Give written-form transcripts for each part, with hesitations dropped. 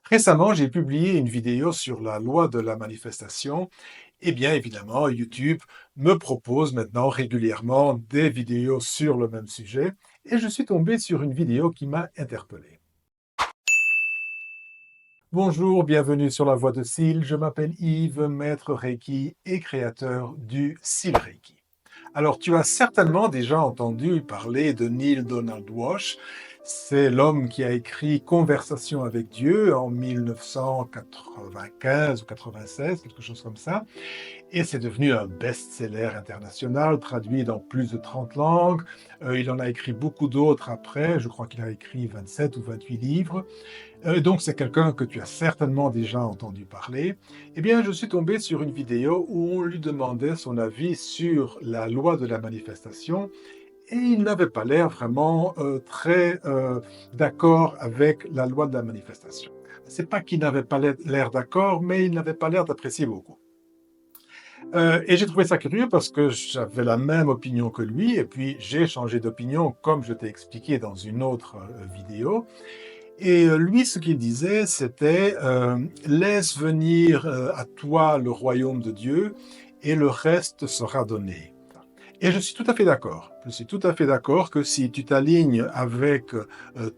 Récemment, j'ai publié une vidéo sur la loi de la manifestation et bien évidemment, YouTube me propose maintenant régulièrement des vidéos sur le même sujet et je suis tombé sur une vidéo qui m'a interpellé. Bonjour, bienvenue sur la voie de Sil, je m'appelle Yves, maître Reiki et créateur du Sil Reiki. Alors, tu as certainement déjà entendu parler de Neale Donald Walsh. C'est l'homme qui a écrit Conversation avec Dieu en 1995 ou 96, quelque chose comme ça. Et c'est devenu un best-seller international, traduit dans plus de 30 langues. Il en a écrit beaucoup d'autres après. Je crois qu'il a écrit 27 ou 28 livres. Donc c'est quelqu'un que tu as certainement déjà entendu parler. Eh bien, je suis tombé sur une vidéo où on lui demandait son avis sur la loi de la manifestation et il n'avait pas l'air vraiment très d'accord avec la loi de la manifestation. C'est pas qu'il n'avait pas l'air d'accord, mais il n'avait pas l'air d'apprécier beaucoup. Et j'ai trouvé ça curieux parce que j'avais la même opinion que lui et puis j'ai changé d'opinion comme je t'ai expliqué dans une autre vidéo. Et lui, ce qu'il disait, c'était, «Laisse venir, à toi le royaume de Dieu et le reste sera donné». Et je suis tout à fait d'accord. Je suis tout à fait d'accord que si tu t'alignes avec,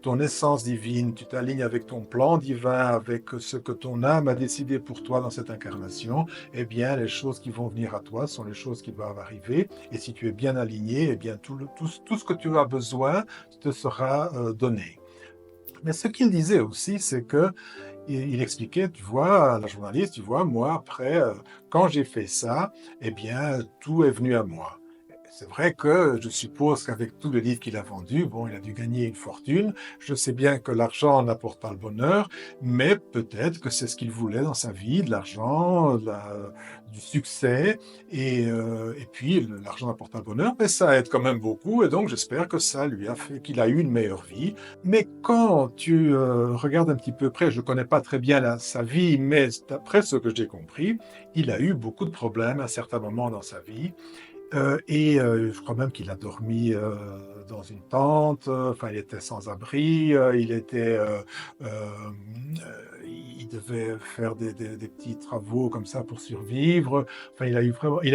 ton essence divine, tu t'alignes avec ton plan divin, avec ce que ton âme a décidé pour toi dans cette incarnation, eh bien, les choses qui vont venir à toi sont les choses qui doivent arriver. Et si tu es bien aligné, eh bien, tout ce que tu as besoin te sera, donné. Mais ce qu'il disait aussi, c'est que il expliquait, tu vois, à la journaliste, tu vois, moi, après, quand j'ai fait ça, eh bien, tout est venu à moi. C'est vrai que je suppose qu'avec tous les livres qu'il a vendus, bon, il a dû gagner une fortune. Je sais bien que l'argent n'apporte pas le bonheur, mais peut-être que c'est ce qu'il voulait dans sa vie, de l'argent, du succès, et puis l'argent n'apporte pas le bonheur, mais ça aide quand même beaucoup, et donc j'espère que ça lui a fait qu'il a eu une meilleure vie. Mais quand tu regardes un petit peu près, je ne connais pas très bien sa vie, mais d'après ce que j'ai compris, il a eu beaucoup de problèmes à certains moments dans sa vie. Je crois même qu'il a dormi, dans une tente, enfin, il était sans abri, il devait faire des petits travaux comme ça pour survivre. Enfin, il a eu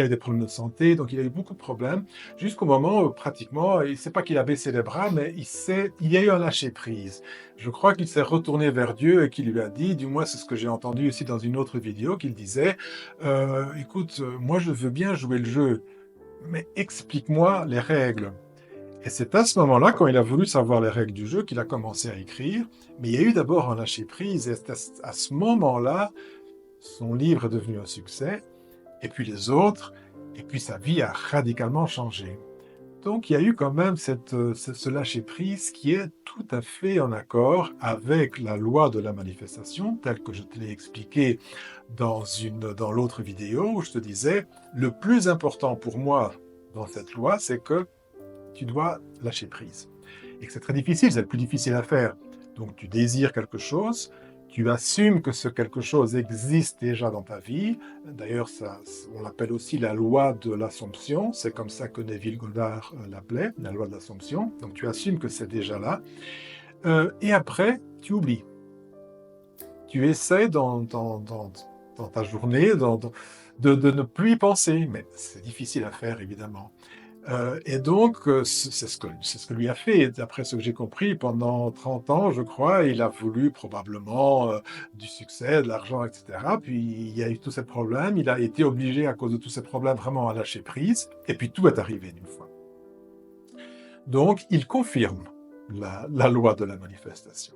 des problèmes de santé, donc il a eu beaucoup de problèmes, jusqu'au moment où pratiquement, il c'est pas qu'il a baissé les bras, mais il y a eu un lâcher prise. Je crois qu'il s'est retourné vers Dieu et qu'il lui a dit, du moins c'est ce que j'ai entendu aussi dans une autre vidéo, qu'il disait: «Écoute, moi je veux bien jouer le jeu, mais explique-moi les règles.» Et c'est à ce moment-là, quand il a voulu savoir les règles du jeu, qu'il a commencé à écrire. Mais il y a eu d'abord un lâcher-prise, et c'est à ce moment-là, son livre est devenu un succès, et puis les autres, et puis sa vie a radicalement changé. Donc il y a eu quand même ce lâcher-prise qui est tout à fait en accord avec la loi de la manifestation, telle que je te l'ai expliqué dans l'autre vidéo, où je te disais, le plus important pour moi dans cette loi, c'est que tu dois lâcher prise. Et que c'est très difficile, c'est le plus difficile à faire. Donc tu désires quelque chose, tu assumes que ce quelque chose existe déjà dans ta vie. D'ailleurs, ça, on l'appelle aussi la loi de l'Assomption. C'est comme ça que Neville Goddard l'appelait, la loi de l'Assomption. Donc tu assumes que c'est déjà là. Et après, tu oublies. Tu essaies dans ta journée de ne plus y penser. Mais c'est difficile à faire, évidemment. Et donc, c'est ce que lui a fait. Et d'après ce que j'ai compris, pendant 30 ans, je crois, il a voulu probablement, du succès, de l'argent et cetera. Puis il y a eu tous ces problèmes. Il a été obligé, à cause de tous ces problèmes, vraiment à lâcher prise, et puis tout est arrivé d'une fois. Donc il confirme la loi de la manifestation.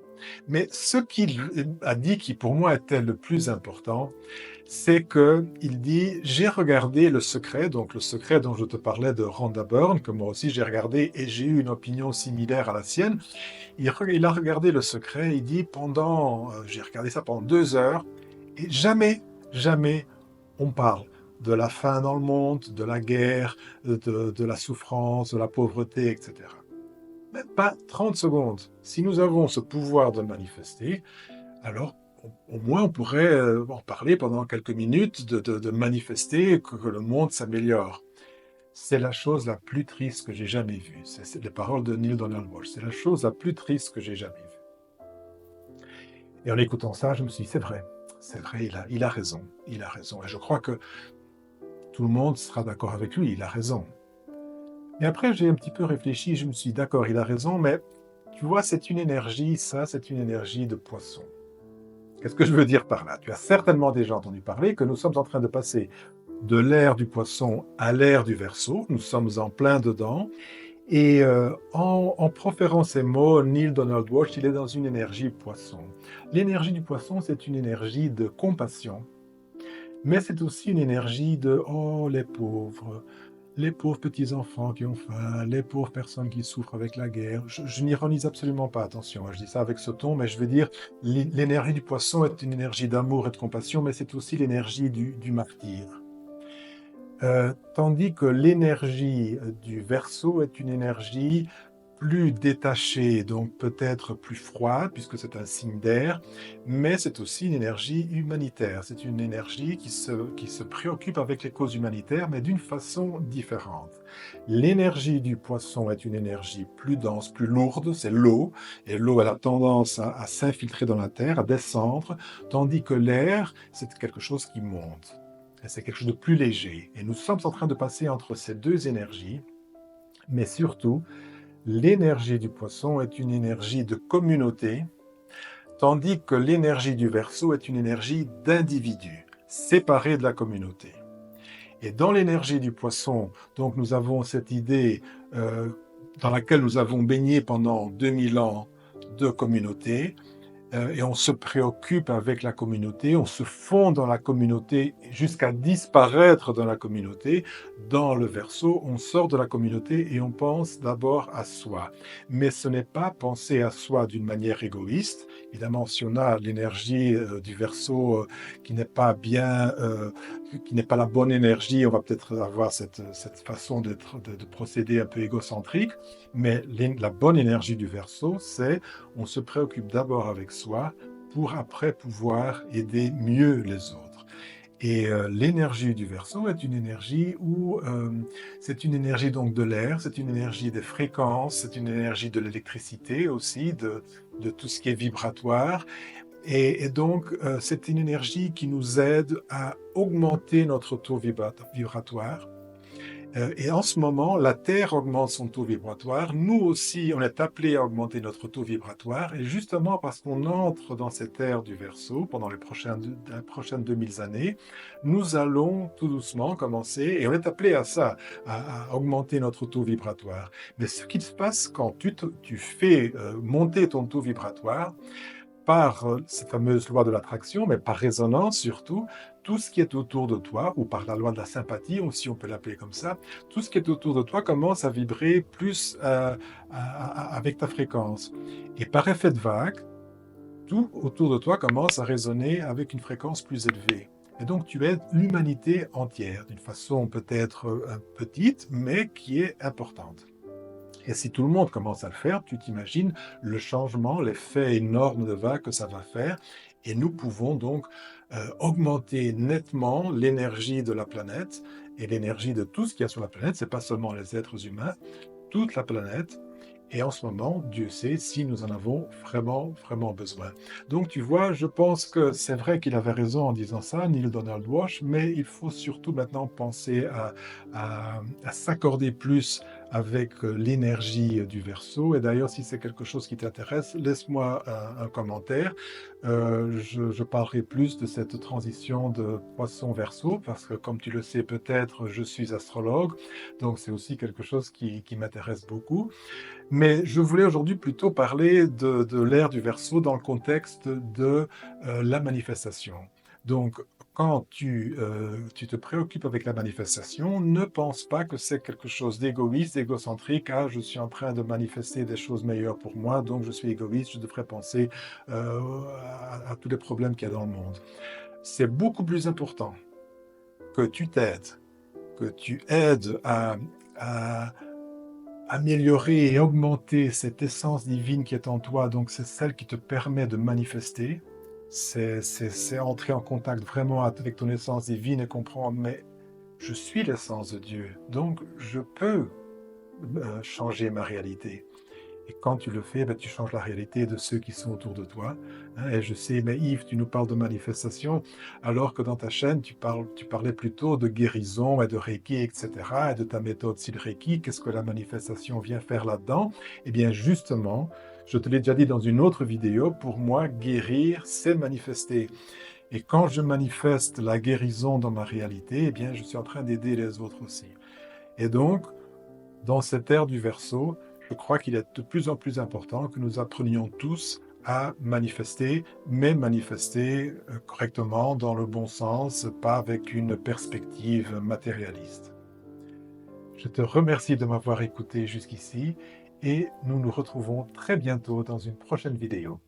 Mais ce qu'il a dit, qui pour moi était le plus important, c'est qu'il dit: «J'ai regardé Le Secret», donc Le Secret dont je te parlais de Rhonda Byrne, que moi aussi j'ai regardé et j'ai eu une opinion similaire à la sienne. Il a regardé Le Secret, il dit: j'ai regardé ça pendant 2 heures et jamais, jamais on parle de la faim dans le monde, de la guerre, de la souffrance, de la pauvreté, et cetera. Même pas 30 secondes. Si nous avons ce pouvoir de manifester, alors, au moins, on pourrait en parler pendant quelques minutes, de manifester que le monde s'améliore. C'est la chose la plus triste que j'ai jamais vue. C'est les paroles de Neale Donald Walsh. C'est la chose la plus triste que j'ai jamais vue. Et en écoutant ça, je me suis dit: c'est vrai, il a raison, il a raison» et je crois que tout le monde sera d'accord avec lui, il a raison. Et après, j'ai un petit peu réfléchi, je me suis dit: «D'accord, il a raison, mais tu vois, c'est une énergie, ça, c'est une énergie de poisson». Qu'est-ce que je veux dire par là? Tu as certainement déjà entendu parler que nous sommes en train de passer de l'ère du poisson à l'ère du Verseau. Nous sommes en plein dedans et en proférant ces mots, Neil Donald Walsh, il est dans une énergie poisson. L'énergie du poisson, c'est une énergie de compassion, mais c'est aussi une énergie de: «Oh les pauvres petits-enfants qui ont faim, les pauvres personnes qui souffrent avec la guerre». Je n'ironise absolument pas, attention, hein, je dis ça avec ce ton, mais je veux dire, l'énergie du poisson est une énergie d'amour et de compassion, mais c'est aussi l'énergie du martyr. Tandis que l'énergie, du Verseau est une énergie plus détachée, donc peut-être plus froide puisque c'est un signe d'air, mais c'est aussi une énergie humanitaire. C'est une énergie qui se préoccupe avec les causes humanitaires, mais d'une façon différente. L'énergie du Poisson est une énergie plus dense, plus lourde, c'est l'eau, et l'eau, elle a tendance à s'infiltrer dans la terre, à descendre, tandis que l'air, c'est quelque chose qui monte. Et c'est quelque chose de plus léger. Et nous sommes en train de passer entre ces deux énergies, mais surtout, l'énergie du Poisson est une énergie de communauté, tandis que l'énergie du Verseau est une énergie d'individu, séparée de la communauté. Et dans l'énergie du Poisson, donc nous avons cette idée euh, dans laquelle nous avons baigné pendant 2000 ans de communauté, et on se préoccupe avec la communauté, on se fond dans la communauté jusqu'à disparaître dans la communauté. Dans le Verseau, on sort de la communauté et on pense d'abord à soi. Mais ce n'est pas penser à soi d'une manière égoïste. Évidemment, si on a l'énergie du Verseau qui n'est pas bien, qui n'est pas la bonne énergie, on va peut-être avoir cette façon de procéder un peu égocentrique. Mais la bonne énergie du Verseau, c'est on se préoccupe d'abord avec soi pour après pouvoir aider mieux les autres. Et l'énergie du Verseau est une énergie où c'est une énergie donc de l'air, c'est une énergie des fréquences, c'est une énergie de l'électricité aussi, de tout ce qui est vibratoire. Et donc, c'est une énergie qui nous aide à augmenter notre taux vibratoire. Et en ce moment, la Terre augmente son taux vibratoire. Nous aussi, on est appelé à augmenter notre taux vibratoire. Et justement, parce qu'on entre dans cette ère du Verseau pendant les prochaines 2000 années, nous allons tout doucement commencer, et on est appelé à ça, à augmenter notre taux vibratoire. Mais ce qui se passe quand tu fais monter ton taux vibratoire, par cette fameuse loi de l'attraction, mais par résonance surtout, tout ce qui est autour de toi, ou par la loi de la sympathie, ou si on peut l'appeler comme ça, tout ce qui est autour de toi commence à vibrer plus avec ta fréquence. Et par effet de vague, tout autour de toi commence à résonner avec une fréquence plus élevée. Et donc tu aides l'humanité entière, d'une façon peut-être petite, mais qui est importante. Et si tout le monde commence à le faire, tu t'imagines le changement, l'effet énorme de vague que ça va faire. Et nous pouvons donc augmenter nettement l'énergie de la planète et l'énergie de tout ce qu'il y a sur la planète. Ce n'est pas seulement les êtres humains, toute la planète. Et en ce moment, Dieu sait si nous en avons vraiment, vraiment besoin. Donc tu vois, je pense que c'est vrai qu'il avait raison en disant ça, Neil Donald Walsh, mais il faut surtout maintenant penser à s'accorder plus avec l'énergie du Verseau. Et d'ailleurs, si c'est quelque chose qui t'intéresse, laisse-moi un commentaire. Je parlerai plus de cette transition de Poisson-Verseau, parce que comme tu le sais peut-être, je suis astrologue, donc c'est aussi quelque chose qui m'intéresse beaucoup. Mais je voulais aujourd'hui plutôt parler de l'ère du Verseau dans le contexte de la manifestation. Donc, quand tu te préoccupes avec la manifestation, ne pense pas que c'est quelque chose d'égoïste, d'égocentrique. Ah, je suis en train de manifester des choses meilleures pour moi, donc je suis égoïste, je devrais penser à tous les problèmes qu'il y a dans le monde. C'est beaucoup plus important que tu t'aides, que tu aides à améliorer et augmenter cette essence divine qui est en toi, donc c'est celle qui te permet de manifester, c'est entrer en contact vraiment avec ton essence divine et comprendre, mais je suis l'essence de Dieu, donc je peux changer ma réalité. Et quand tu le fais, ben, tu changes la réalité de ceux qui sont autour de toi, hein. Et je sais, mais Yves, tu nous parles de manifestation, alors que dans ta chaîne, tu parlais plutôt de guérison et de Reiki, et cetera, et de ta méthode Sil Reiki. Qu'est-ce que la manifestation vient faire là-dedans? Eh bien, justement, je te l'ai déjà dit dans une autre vidéo, pour moi, guérir, c'est manifester. Et quand je manifeste la guérison dans ma réalité, eh bien, je suis en train d'aider les autres aussi. Et donc, dans cette ère du Verseau, je crois qu'il est de plus en plus important que nous apprenions tous à manifester, mais manifester correctement, dans le bon sens, pas avec une perspective matérialiste. Je te remercie de m'avoir écouté jusqu'ici et nous nous retrouvons très bientôt dans une prochaine vidéo.